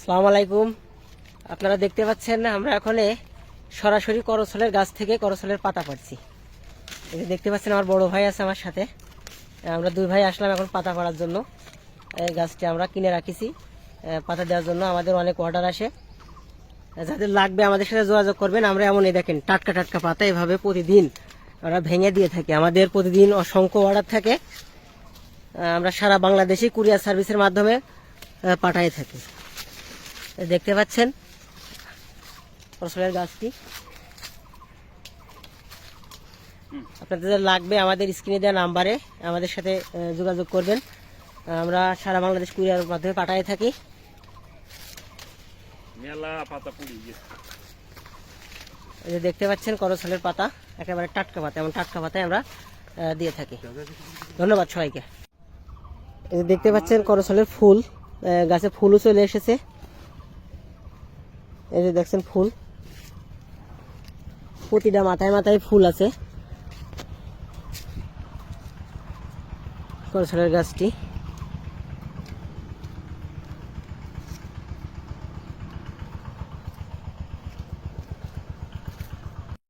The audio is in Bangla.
আসসালামু আলাইকুম। আপনারা দেখতে পাচ্ছেন আমরা এখন সরাসরি করছলের গাছ থেকে করছলের পাতা পাড়ছি। এই যে দেখতে পাচ্ছেন আমার বড় ভাই আছে আমার সাথে, আমরা দুই ভাই আসলাম এখন পাতা পাড়ার জন্য। এই গাছটি আমরা কিনে রাখিছি পাতা দেওয়ার জন্য। আমাদের অনেক অর্ডার আসে, যাদের লাগবে আমাদের সাথে যোগাযোগ করবেন। আমরা এমন দেখেন টাটকা টাটকা পাতা এভাবে প্রতিদিন আমরা ভেঙে দিয়ে থাকি। আমাদের প্রতিদিন অসংখ্য অর্ডার থাকে, আমরা সারা বাংলাদেশে কুরিয়ার সার্ভিসের মাধ্যমে পাঠাই থাকি। দেখতে পাচ্ছেন ফসলের গাছটি। আপনাদের লাগবে আমাদের স্ক্রিনে দেওয়া নাম্বারে আমাদের সাথে যোগাযোগ করবেন। আমরা সারা বাংলাদেশ কুরিয়ারের মাধ্যমে পাঠাই থাকি। এই যে দেখতে পাচ্ছেন করছলের পাতা, একেবারে টাটকা পাতা, এমন টাটকা পাতায় আমরা দিয়ে থাকি। ধন্যবাদ সবাইকে। এই যে দেখতে পাচ্ছেন করছলের ফুল, গাছে ফুলও চলে এসেছে। এই যে দেখছেন ফুল, প্রতিটা মাথায় মাথায় ফুল আছে করছলের গাছটি।